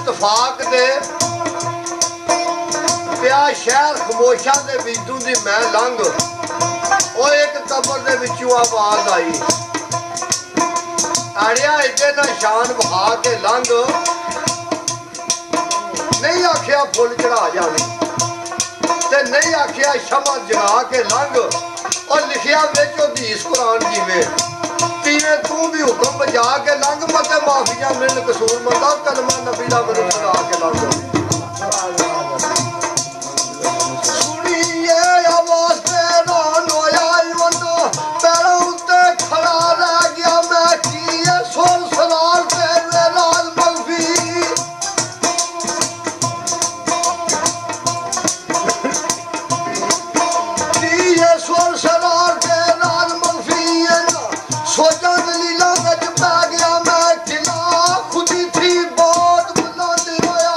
इतफाक दे पिया शहर खमोशा दे विचों दी मैं लंघ ओ एक कबर दे विचों आवाज आई अड़िया इदे ना शान बहा के लंघ नहीं आखिया फुल चढ़ा जावी ते नहीं आखिया शमा जगा के लंघ और लिखिया विच हदीस कुरान जिवें तीवें तू भी हुक्म बजा के लंघ मते माफिया मिलन कसूर मंदा कलमा नबी दा मेनू सुना के लंघ सुनिए आवाज तेरा नोया वंदो पैरों उत्ते खड़ा रह गया मैं किए सोल सलाल तेरे लाल मलफी किए सोल सलाल तेरे लाल मलफी सोचा दलीला गज पै गया मैं किला खुदी थी बहुत बुलंद रोया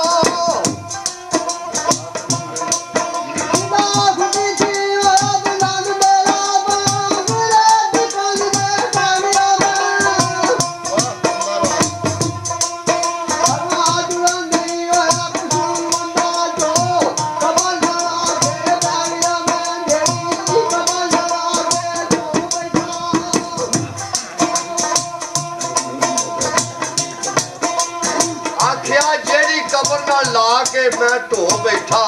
ला के मैं ढो बैठा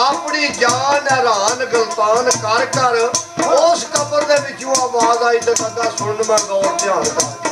अपनी जान हैरान गलतान कर कर उस कबर दे विचों आवाज आई ते कहंदा सुन मैं गौर ध्यान कर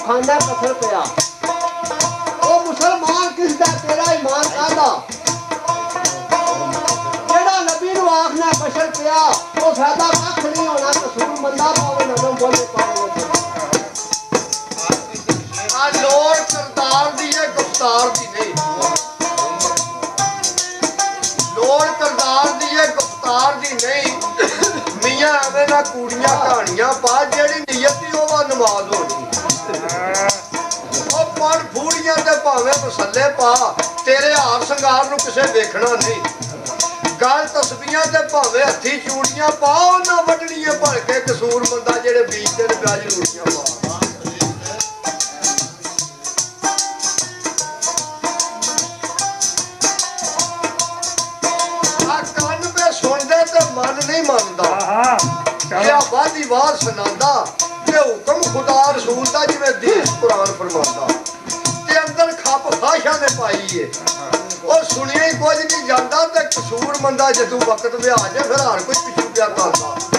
खाना पत्थर पिया ओ मुसलमान किस दा तेरा ईमान कादा जेड़ा नबी नु आखना बशर पिया ओ फायदा कख नहीं होना कसूर मंदा पावे नदम बोले पावे आ लोड़ करतार दी है गुफ्तार दी नहीं लोड़ करतार दी है गुफ्तार दी नहीं मियां एवें ना कूड़ियां कहानियां पा जेड़ी नीयत दी ओवा नमाज होनी पढ़ फूड़ियां ते भावें मसले पा तेरे हार संगार नूं किसे वेखना नहीं गल तस्बीहां ते भावें हत्थी चूड़ियां पा ना वड्डणियां भर के कसूर मंदा जेड़े बीजदे ने प्याज रूड़ियां पा आ कान पे सुनदे ते मन नहीं मनदा क्या वादी वार सुनांदा हुक्म खुदा रसूल दा जिवें हदीस कुरान फरमांदा ते अंदर खप खाशा ने पाई है और सुनिया ही कुछ नहीं जांदा ते कसूर मंदा जदों वक्त विहा जाए फिर हर कोई पिछू पिया करदा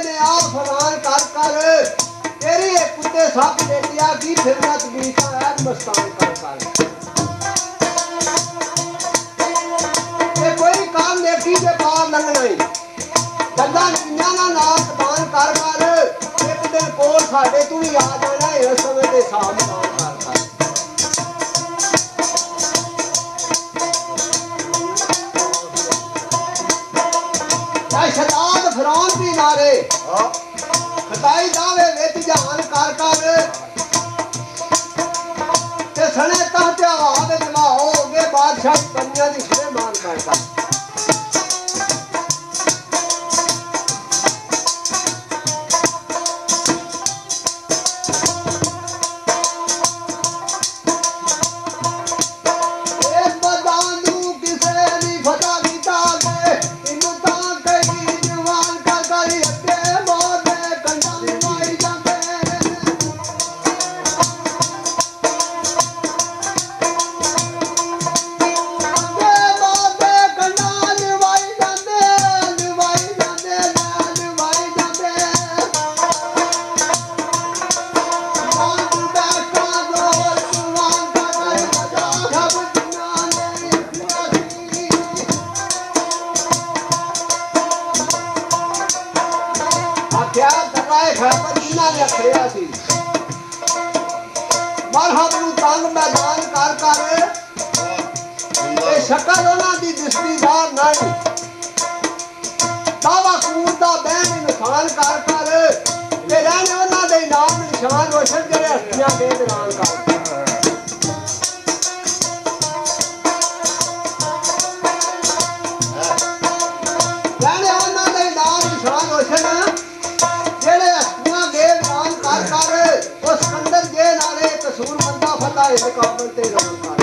ਨੇ ਆ ਫਲਾਨ ਕਰ ਕਰ ਤੇਰੀ ਇੱਕ ਕੁੱਤੇ ਸੱਪ ਦੇਖਿਆ ਕੀ ਫਿਰਨਾ ਤਬੀਤਾ ਹੈ ਮਸਤਾਨ ਕਰ ਕਰ ਇਹ ਕੋਈ ਕੰਮ ਦੇਖੀ ਜੇ ਬਾਹਰ ਲੰਘਣਾ ਹੀ ਗੱਲਾਂ ਦੁਨੀਆਂ ਦਾ ਨਾਮ ਤਬਾਨ ਕਰ ਕਰ ਇੱਕ ਦਿਨ ਕੋਲ ਸਾਡੇ ਤੂੰ ਵੀ ਆ ਜਾਣਾ ਇਸ ਸਮੇਂ ਦੇ ਹਿਸਾਬ ਨਾਲ ਕਰ ਕਰ ਸ਼ਤਾਦ ਫਰਾਨ ਦੀ ਨਾਰੇ ਖਤਾਈ ਦਾਵੇ ਵਿੱਚ ਜਹਾਨ ਕਰ ਕਰ ਤੇ ਸਣੇ ਤਹਤ ਆਵਾਜ਼ ਜਮਾ ਹੋਗੇ ਬਾਦਸ਼ਾਹ ਕੰਨਿਆ ਦੀ ਸੁਲੇਮਾਨ ਕਰ ਕਰ ਮਰਹਬ ਨੂੰ ਤੰਗ ਮੈਦਾਨ ਕਰ ਕਰ ਤੇ ਸ਼ਕਲ ਉਹਨਾਂ ਦੀ ਦਿਸਦੀਦਾਰ ਨਹੀਂ ਦਾਵਾ ਕੂਰ ਦਾ ਬਹਿਣ ਇਨਸਾਨ ਕਰ ਕਰ ਤੇ ਰਹਿਣੇ ਉਹਨਾਂ ਦੇ ਨਾਮ ਨਿਸ਼ਾਨ ਰੋਸ਼ਨ ਜਿਹੜੇ ਹੱਥੀਆਂ ਦੇ ਦੌਰਾਨ ਕਰ ਰਹਿਣੇ ਉਹਨਾਂ ਦੇ ਨਾਮ ਨਿਸ਼ਾਨ ਰੋਸ਼ਨ ਜਿਹੜੇ ਹੱਥੀਆਂ ਦੇ ਦੌਰਾਨ ਕਰ ਕਰ ਉਸ ਕੰਦਰ ਜੇ ਨਾਲੇ ਕਸੂਰ ਬੰਦਾ ਫਤਾ ਇਸ ਕਾਬਲ ਤੇ ਰੋਣ ਕਰ